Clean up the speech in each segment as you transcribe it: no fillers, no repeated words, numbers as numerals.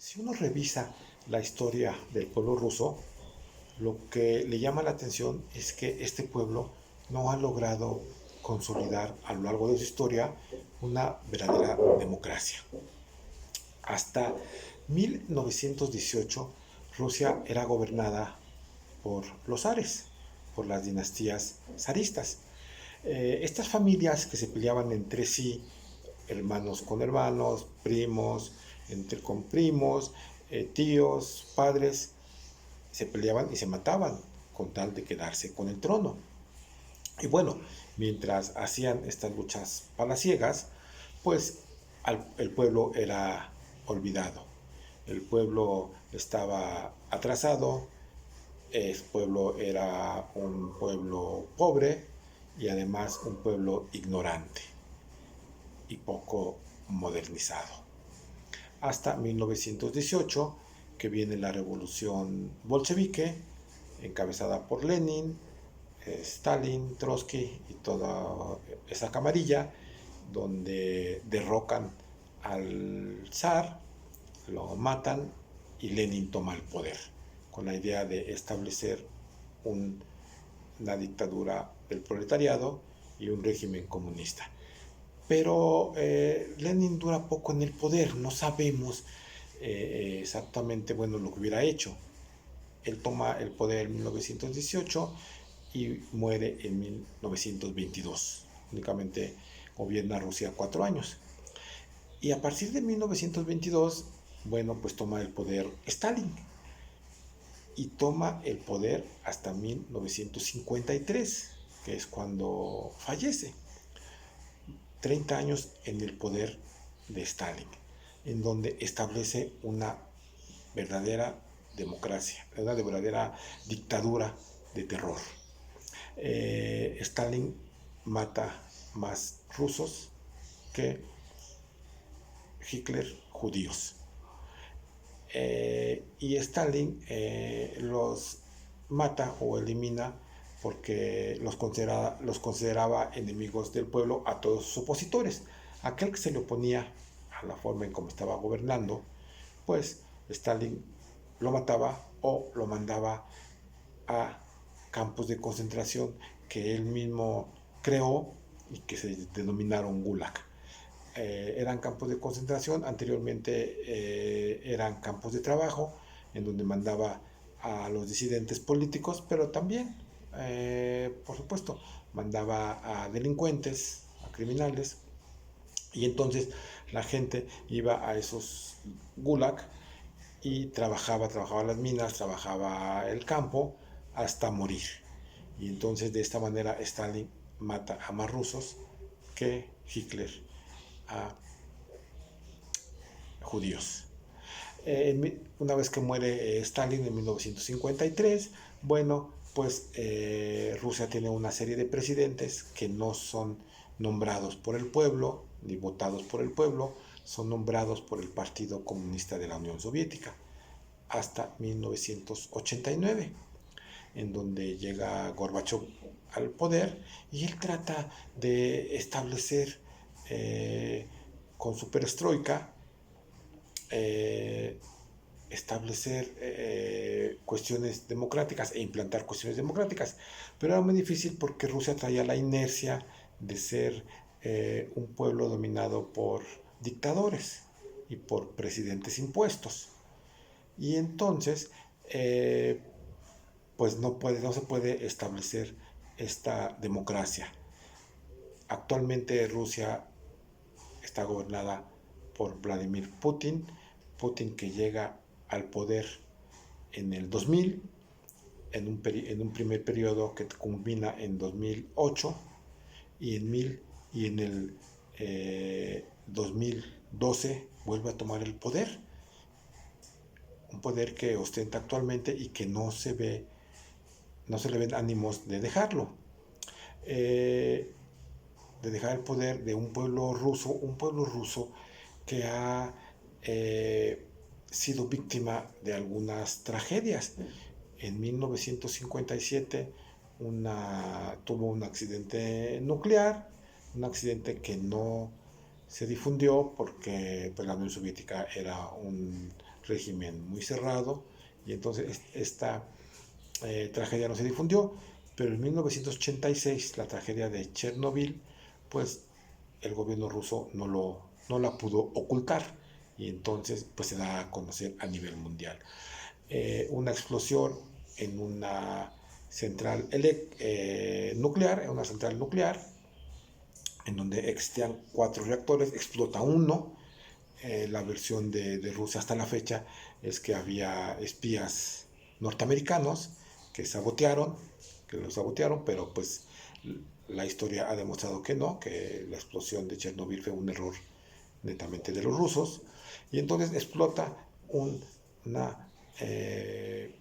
Si uno revisa la historia del pueblo ruso, lo que le llama la atención es que este pueblo no ha logrado consolidar a lo largo de su historia una verdadera democracia. Hasta 1918, Rusia era gobernada por los zares, por las dinastías zaristas. Estas familias que se peleaban entre sí, hermanos con hermanos, primos con primos, tíos, padres, se peleaban y se mataban con tal de quedarse con el trono. Y bueno, mientras hacían estas luchas palaciegas, pues el pueblo era olvidado. El pueblo estaba atrasado, el pueblo era un pueblo pobre y además un pueblo ignorante y poco modernizado. Hasta 1918, que viene la revolución bolchevique, encabezada por Lenin, Stalin, Trotsky y toda esa camarilla, donde derrocan al zar, lo matan y Lenin toma el poder, con la idea de establecer una dictadura del proletariado y un régimen comunista. Pero Lenin dura poco en el poder, no sabemos exactamente bueno, lo que hubiera hecho. Él toma el poder en 1918 y muere en 1922. Únicamente gobierna Rusia 4 años. Y a partir de 1922, bueno, pues toma el poder Stalin. Y toma el poder hasta 1953, que es cuando fallece. 30 años en el poder de Stalin, en donde establece una verdadera democracia, una verdadera dictadura de terror. Stalin mata más rusos que Hitler judíos. Y Stalin los mata o elimina porque los consideraba enemigos del pueblo a todos sus opositores. Aquel que se le oponía a la forma en cómo estaba gobernando, pues Stalin lo mataba o lo mandaba a campos de concentración que él mismo creó y que se denominaron Gulag. Eran campos de concentración, anteriormente eran campos de trabajo, en donde mandaba a los disidentes políticos, pero también, por supuesto, mandaba a delincuentes, a criminales, y entonces la gente iba a esos gulag y trabajaba las minas, trabajaba el campo hasta morir. Y entonces de esta manera Stalin mata a más rusos que Hitler a judíos. Una vez que muere Stalin en 1953, bueno, pues Rusia tiene una serie de presidentes que no son nombrados por el pueblo ni votados por el pueblo, son nombrados por el Partido Comunista de la Unión Soviética hasta 1989, en donde llega Gorbachev al poder y él trata de establecer con su perestroika establecer cuestiones democráticas e implantar cuestiones democráticas. Pero era muy difícil porque Rusia traía la inercia de ser un pueblo dominado por dictadores y por presidentes impuestos. Y entonces, pues no se puede establecer esta democracia. Actualmente Rusia está gobernada por Vladimir Putin, Putin que llega al poder en el 2000, en un primer periodo que culmina en 2008 y en el 2012 vuelve a tomar el poder, un poder que ostenta actualmente y que no se le ven ánimos de dejarlo, de dejar el poder de un pueblo ruso que ha sido víctima de algunas tragedias. En 1957 tuvo un accidente nuclear, un accidente que no se difundió porque pues, la Unión Soviética era un régimen muy cerrado y entonces esta tragedia no se difundió, pero en 1986 la tragedia de Chernobyl, pues el gobierno ruso no la pudo ocultar y entonces pues se da a conocer a nivel mundial. Una explosión en una central nuclear, en una central nuclear, en donde existían 4 reactores, explota uno. La versión de Rusia hasta la fecha es que había espías norteamericanos que lo sabotearon, pero pues la historia ha demostrado que no, que la explosión de Chernobyl fue un error netamente de los rusos, y entonces explota una, eh,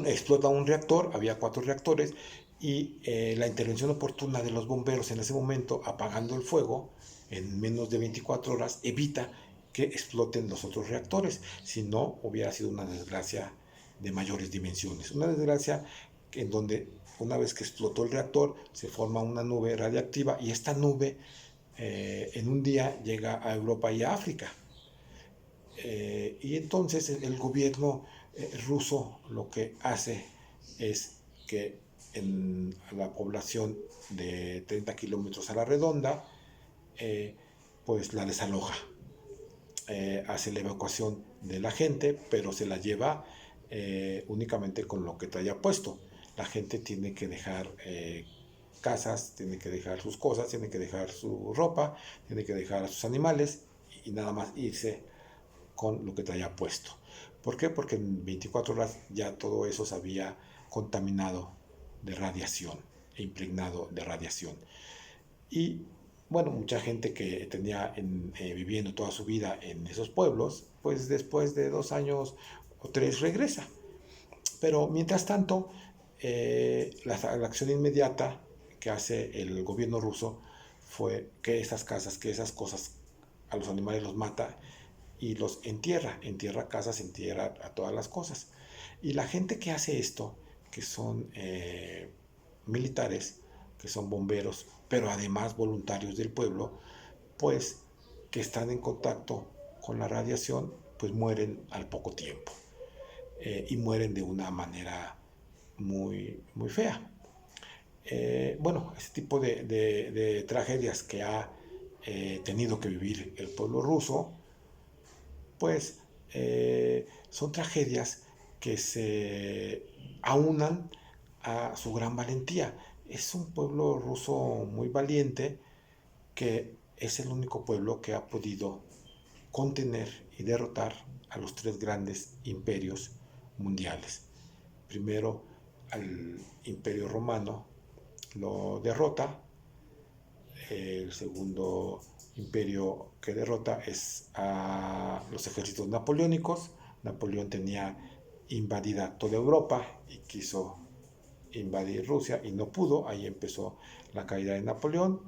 explota un reactor, había 4 reactores, y la intervención oportuna de los bomberos en ese momento, apagando el fuego en menos de 24 horas, evita que exploten los otros reactores, si no hubiera sido una desgracia de mayores dimensiones, una desgracia en donde una vez que explotó el reactor se forma una nube radiactiva y esta nube en un día llega a Europa y a África. Y entonces el gobierno ruso lo que hace es que en la población de 30 kilómetros a la redonda, eh, pues la desaloja, hace la evacuación de la gente, pero se la lleva únicamente con lo que traía puesto. La gente tiene que dejar casas, tiene que dejar sus cosas, tiene que dejar su ropa, tiene que dejar a sus animales y nada más irse con lo que traía puesto. ¿Por qué? Porque en 24 horas ya todo eso se había contaminado de radiación e impregnado de radiación. Y bueno, mucha gente que tenía viviendo toda su vida en esos pueblos, pues después de 2 años o 3 regresa. Pero mientras tanto, la acción inmediata que hace el gobierno ruso fue que esas casas, que esas cosas a los animales los mata y los entierra casas, entierra a todas las cosas. Y la gente que hace esto, que son militares, que son bomberos, pero además voluntarios del pueblo, pues que están en contacto con la radiación, pues mueren al poco tiempo. Y mueren de una manera muy fea. Bueno, este tipo de tragedias que ha tenido que vivir el pueblo ruso, pues son tragedias que se aunan a su gran valentía. Es un pueblo ruso muy valiente que es el único pueblo que ha podido contener y derrotar a los 3 grandes imperios mundiales. Primero al Imperio Romano lo derrota, el segundo imperio que derrota es a los ejércitos napoleónicos. Napoleón tenía invadida toda Europa y quiso invadir Rusia y no pudo, ahí empezó la caída de Napoleón.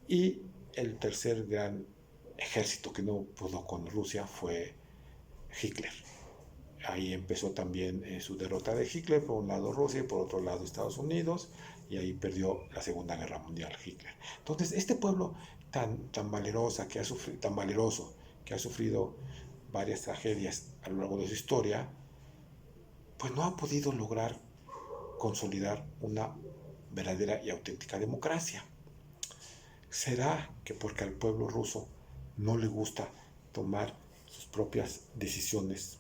Y el tercer gran ejército que no pudo con Rusia fue Hitler. Ahí empezó también su derrota de Hitler, por un lado Rusia y por otro lado Estados Unidos, y ahí perdió la Segunda Guerra Mundial Hitler. Entonces, este pueblo tan valeroso que ha sufrido varias tragedias a lo largo de su historia, pues no ha podido lograr consolidar una verdadera y auténtica democracia. ¿Será que porque al pueblo ruso no le gusta tomar sus propias decisiones